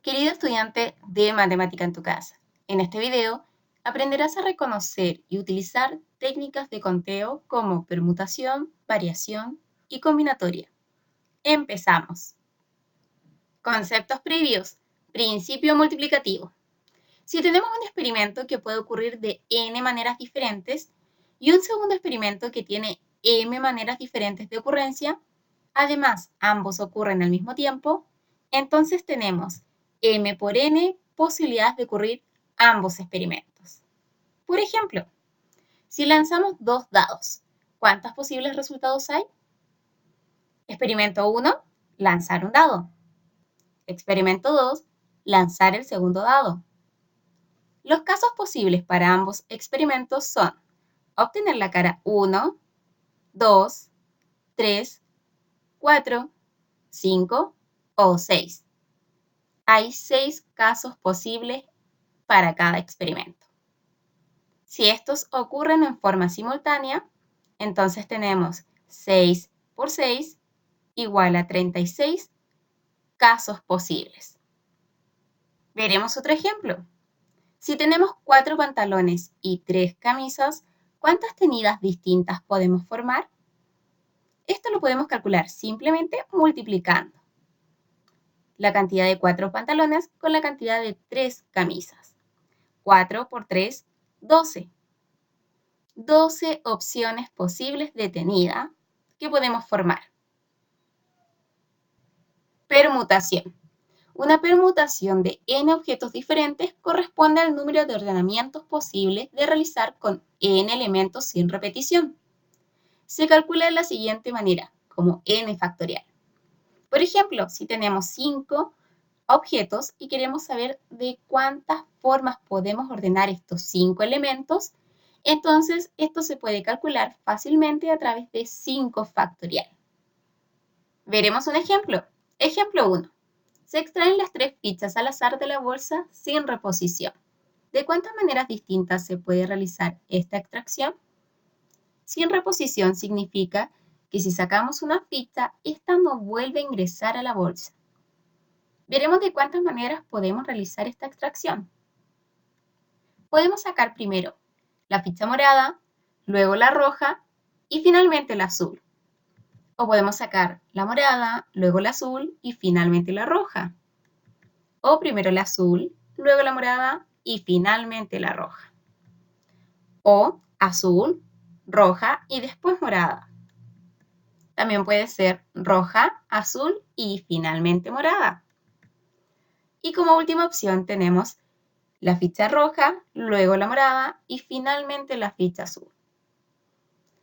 Querido estudiante de matemática en tu casa, en este video aprenderás a reconocer y utilizar técnicas de conteo como permutación, variación y combinatoria. Empezamos. Conceptos previos. Principio multiplicativo. Si tenemos un experimento que puede ocurrir de n maneras diferentes y un segundo experimento que tiene m maneras diferentes de ocurrencia, además ambos ocurren al mismo tiempo, entonces tenemos m por n posibilidades de ocurrir ambos experimentos. Por ejemplo, si lanzamos dos dados, ¿cuántos posibles resultados hay? Experimento 1, lanzar un dado. Experimento 2, lanzar el segundo dado. Los casos posibles para ambos experimentos son obtener la cara 1, 2, 3, 4, 5 o 6. Hay 6 casos posibles para cada experimento. Si estos ocurren en forma simultánea, entonces tenemos 6 por 6 igual a 36 casos posibles. Veremos otro ejemplo. Si tenemos 4 pantalones y 3 camisas, ¿cuántas tenidas distintas podemos formar? Esto lo podemos calcular simplemente multiplicando la cantidad de 4 pantalones con la cantidad de 3 camisas. 4 por 3, 12. 12 opciones posibles de tenida que podemos formar. Permutación. Una permutación de n objetos diferentes corresponde al número de ordenamientos posibles de realizar con n elementos sin repetición. Se calcula de la siguiente manera, como n factorial. Por ejemplo, si tenemos 5 objetos y queremos saber de cuántas formas podemos ordenar estos 5 elementos, entonces esto se puede calcular fácilmente a través de 5 factorial. Veremos un ejemplo. Ejemplo 1. Se extraen las 3 fichas al azar de la bolsa sin reposición. ¿De cuántas maneras distintas se puede realizar esta extracción? Sin reposición significa que si sacamos una ficha, esta no vuelve a ingresar a la bolsa. Veremos de cuántas maneras podemos realizar esta extracción. Podemos sacar primero la ficha morada, luego la roja y finalmente la azul. O podemos sacar la morada, luego la azul y finalmente la roja. O primero la azul, luego la morada y finalmente la roja. O azul, roja y después morada. También puede ser roja, azul y finalmente morada. Y como última opción tenemos la ficha roja, luego la morada y finalmente la ficha azul.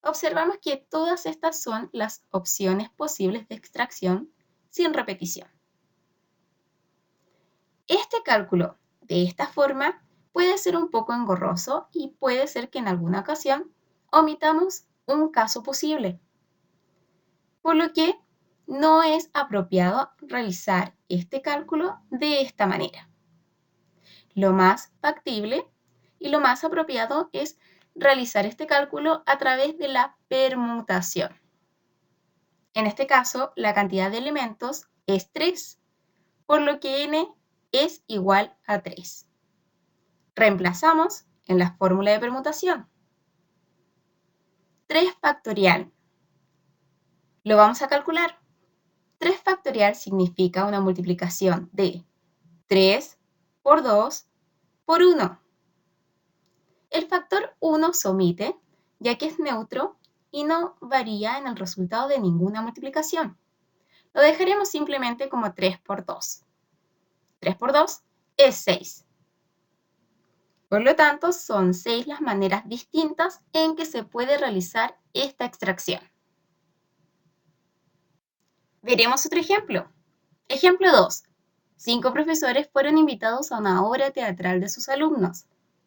Observamos que todas estas son las opciones posibles de extracción sin repetición. Este cálculo de esta forma puede ser un poco engorroso y puede ser que en alguna ocasión omitamos un caso posible, por lo que no es apropiado realizar este cálculo de esta manera. Lo más factible y lo más apropiado es realizar este cálculo a través de la permutación. En este caso, la cantidad de elementos es 3, por lo que n es igual a 3. Reemplazamos en la fórmula de permutación. 3 factorial. Lo vamos a calcular. 3 factorial significa una multiplicación de 3 por 2 por 1. El factor 1 se omite, ya que es neutro y no varía en el resultado de ninguna multiplicación. Lo dejaremos simplemente como 3 por 2. 3 por 2 es 6. Por lo tanto, son 6 las maneras distintas en que se puede realizar esta extracción. Veremos otro ejemplo. Ejemplo 2. 5 profesores fueron invitados a una obra teatral de sus alumnos,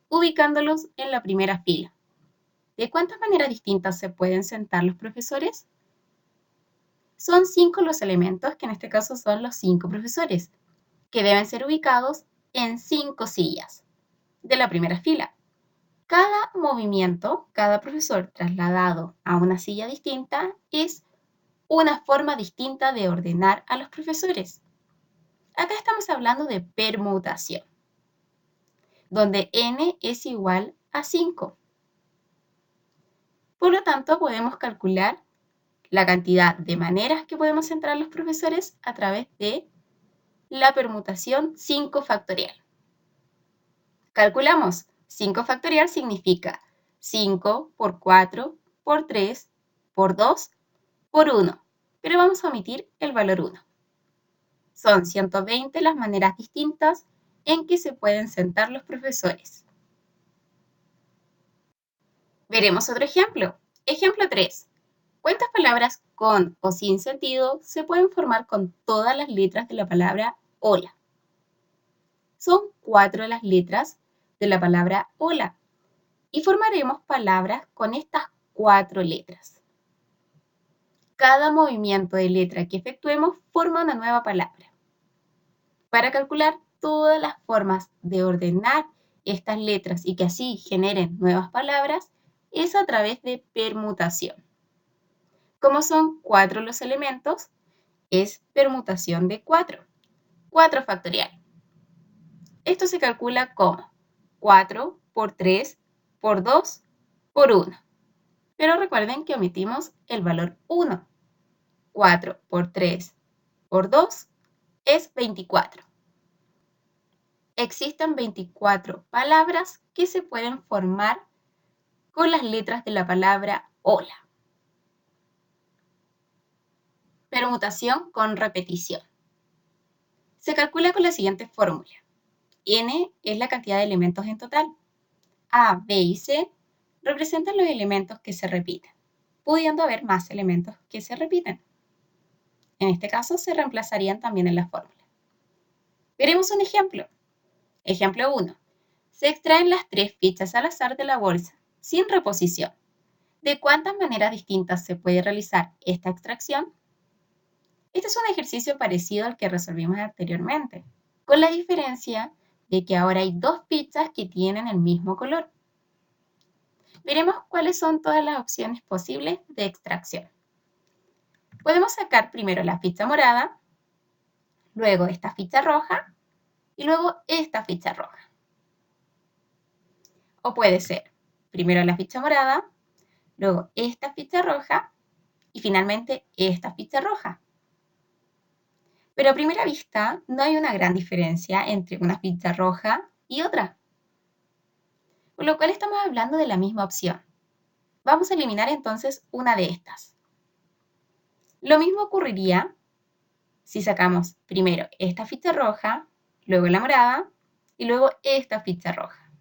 ubicándolos en la primera fila. ¿De cuántas maneras distintas se pueden sentar los profesores? Son 5 los elementos, que en este caso son los 5 profesores, que deben ser ubicados en 5 sillas de la primera fila. Cada movimiento, cada profesor trasladado a una silla distinta es una forma distinta de ordenar a los profesores. Acá estamos hablando de permutación, donde n es igual a 5. Por lo tanto, podemos calcular la cantidad de maneras que podemos entrar los profesores a través de la permutación 5 factorial. Calculamos. 5 factorial significa 5 por 4 por 3 por 2 por 1, pero vamos a omitir el valor 1. Son 120 las maneras distintas en que se pueden sentar los profesores. Veremos otro ejemplo. Ejemplo 3. ¿Cuántas palabras con o sin sentido se pueden formar con todas las letras de la palabra hola? Son 4 las letras de la palabra hola y formaremos palabras con estas 4 letras. Cada movimiento de letra que efectuemos forma una nueva palabra. Para calcular todas las formas de ordenar estas letras y que así generen nuevas palabras es a través de permutación. Como son 4 los elementos, es permutación de 4. 4 factorial. Esto se calcula como 4 por 3 por 2 por 1. Pero recuerden que omitimos el valor 1. 4 por 3 por 2 es 24. Existen 24 palabras que se pueden formar con las letras de la palabra hola. Permutación con repetición. Se calcula con la siguiente fórmula. N es la cantidad de elementos en total. A, B y C representan los elementos que se repiten, pudiendo haber más elementos que se repiten. En este caso se reemplazarían también en la fórmula. Veremos un ejemplo. Ejemplo 1. Se extraen las 3 fichas al azar de la bolsa, sin reposición. ¿De cuántas maneras distintas se puede realizar esta extracción? Este es un ejercicio parecido al que resolvimos anteriormente, con la diferencia de que ahora hay 2 fichas que tienen el mismo color. Veremos cuáles son todas las opciones posibles de extracción. Podemos sacar primero la ficha morada, luego esta ficha roja y luego esta ficha roja. O puede ser primero la ficha morada, luego esta ficha roja y finalmente esta ficha roja. Pero a primera vista no hay una gran diferencia entre una ficha roja y otra, por lo cual estamos hablando de la misma opción. Vamos a eliminar entonces una de estas. Lo mismo ocurriría si sacamos primero esta ficha roja, luego la morada y luego esta ficha roja.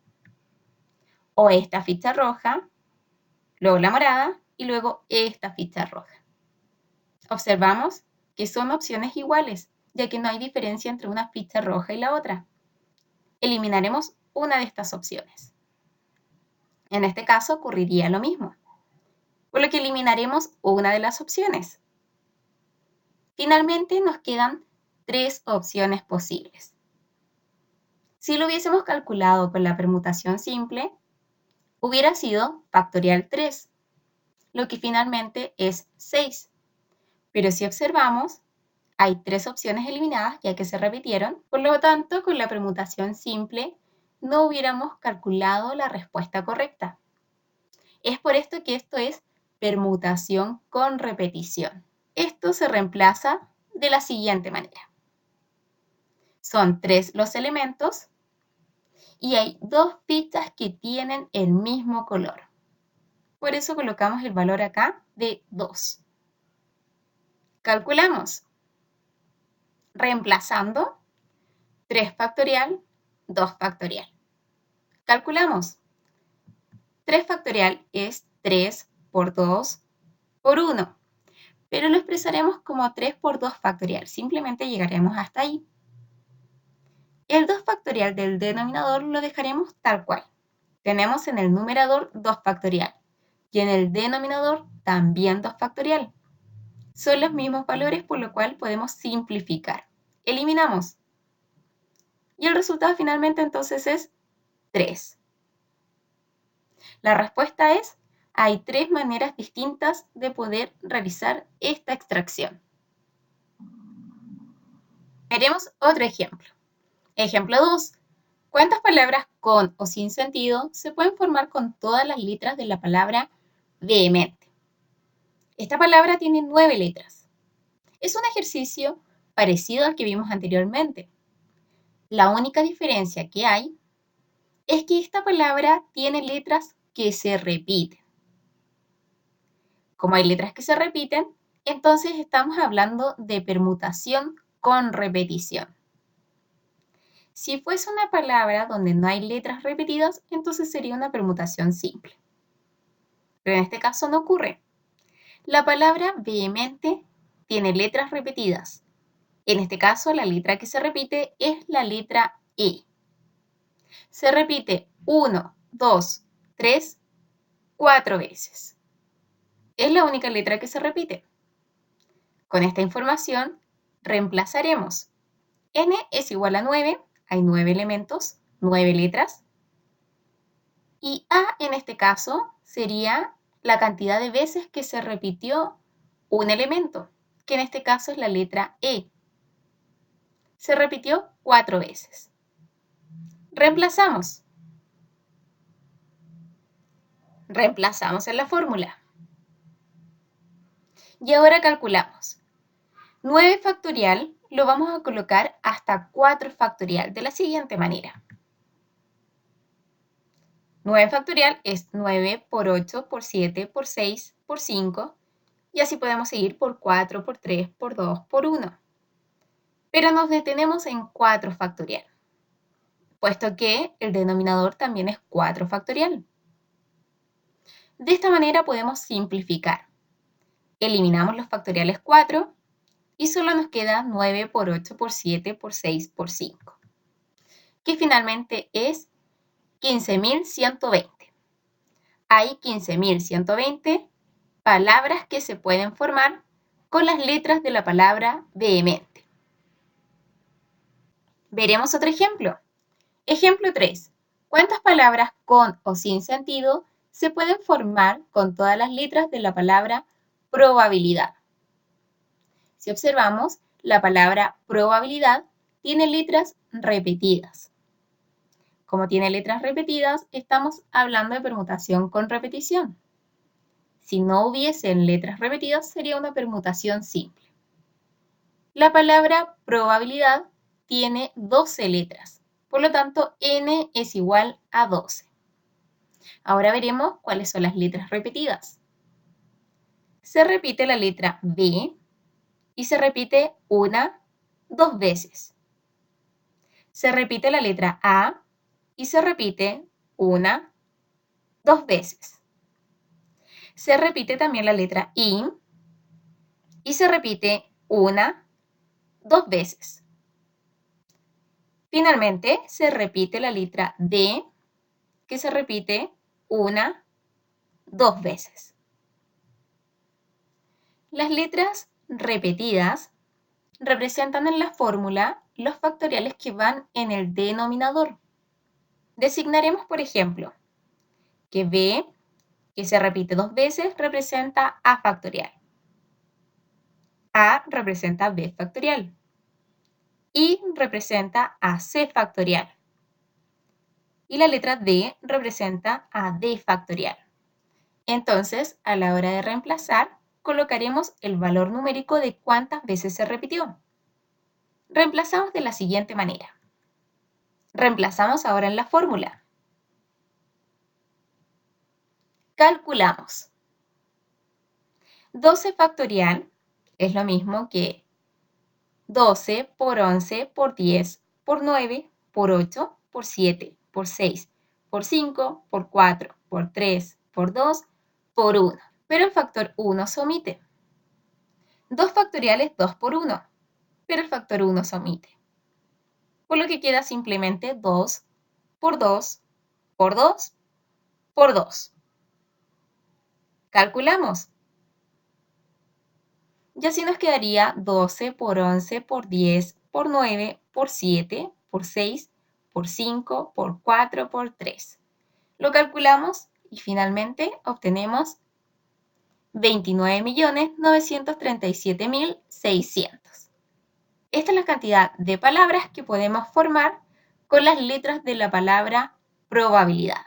O esta ficha roja, luego la morada y luego esta ficha roja. Observamos que son opciones iguales, ya que no hay diferencia entre una ficha roja y la otra. Eliminaremos una de estas opciones. En este caso ocurriría lo mismo, por lo que eliminaremos una de las opciones. Finalmente nos quedan 3 opciones posibles. Si lo hubiésemos calculado con la permutación simple, hubiera sido factorial 3, lo que finalmente es 6. Pero si observamos, hay 3 opciones eliminadas ya que se repitieron, por lo tanto, con la permutación simple no hubiéramos calculado la respuesta correcta. Es por esto que esto es permutación con repetición. Esto se reemplaza de la siguiente manera. Son 3 los elementos y hay 2 fichas que tienen el mismo color. Por eso colocamos el valor acá de 2. Calculamos. Reemplazando 3 factorial, 2 factorial. Calculamos. 3 factorial es 3 por 2 por 1, pero lo expresaremos como 3 por 2 factorial. Simplemente llegaremos hasta ahí. El 2 factorial del denominador lo dejaremos tal cual. Tenemos en el numerador 2 factorial y en el denominador también 2 factorial. Son los mismos valores, por lo cual podemos simplificar. Eliminamos. Y el resultado finalmente entonces es 3. La respuesta es, hay 3 maneras distintas de poder realizar esta extracción. Veremos otro ejemplo. Ejemplo 2. ¿Cuántas palabras con o sin sentido se pueden formar con todas las letras de la palabra vehemente? Esta palabra tiene 9 letras. Es un ejercicio parecido al que vimos anteriormente. La única diferencia que hay es que esta palabra tiene letras que se repiten. Como hay letras que se repiten, entonces estamos hablando de permutación con repetición. Si fuese una palabra donde no hay letras repetidas, entonces sería una permutación simple. Pero en este caso no ocurre. La palabra vehemente tiene letras repetidas. En este caso, la letra que se repite es la letra E. Se repite 1, 2, 3, 4 veces. Es la única letra que se repite. Con esta información, reemplazaremos. N es igual a 9, hay 9 elementos, 9 letras. Y A en este caso sería la cantidad de veces que se repitió un elemento, que en este caso es la letra E. Se repitió 4 veces. Reemplazamos. Reemplazamos en la fórmula. Y ahora calculamos. 9 factorial lo vamos a colocar hasta 4 factorial de la siguiente manera. 9 factorial es 9 por 8, por 7, por 6, por 5, y así podemos seguir por 4, por 3, por 2, por 1. Pero nos detenemos en 4 factorial, puesto que el denominador también es 4 factorial. De esta manera podemos simplificar. Eliminamos los factoriales 4 y solo nos queda 9 por 8 por 7 por 6 por 5, que finalmente es 15.120. Hay 15.120 palabras que se pueden formar con las letras de la palabra vehemente. Veremos otro ejemplo. Ejemplo 3. ¿Cuántas palabras con o sin sentido se pueden formar con todas las letras de la palabra probabilidad? Si observamos, la palabra probabilidad tiene letras repetidas. Como tiene letras repetidas, estamos hablando de permutación con repetición. Si no hubiesen letras repetidas, sería una permutación simple. La palabra probabilidad tiene 12 letras, por lo tanto, n es igual a 12. Ahora veremos cuáles son las letras repetidas. Se repite la letra B y se repite dos veces. Se repite la letra A y se repite dos veces. Se repite también la letra I y se repite dos veces. Finalmente, se repite la letra D, que se repite dos veces. Las letras repetidas representan en la fórmula los factoriales que van en el denominador. Designaremos, por ejemplo, que B, que se repite dos veces, representa A factorial. A representa B factorial. I representa a C factorial. Y la letra D representa a D factorial. Entonces, a la hora de reemplazar, colocaremos el valor numérico de cuántas veces se repitió. Reemplazamos de la siguiente manera. Reemplazamos ahora en la fórmula. Calculamos. 12 factorial es lo mismo que 12 por 11 por 10 por 9 por 8 por 7 por 6 por 5 por 4 por 3 por 2 por 1. Pero el factor 1 se omite. 2 factorial es 2 por 1, pero el factor 1 se omite. Por lo que queda simplemente 2 por 2 por 2 por 2. Calculamos. Y así nos quedaría 12 por 11 por 10 por 9 por 7 por 6 por 5 por 4 por 3. Lo calculamos y finalmente obtenemos 29.937.600. Esta es la cantidad de palabras que podemos formar con las letras de la palabra probabilidad.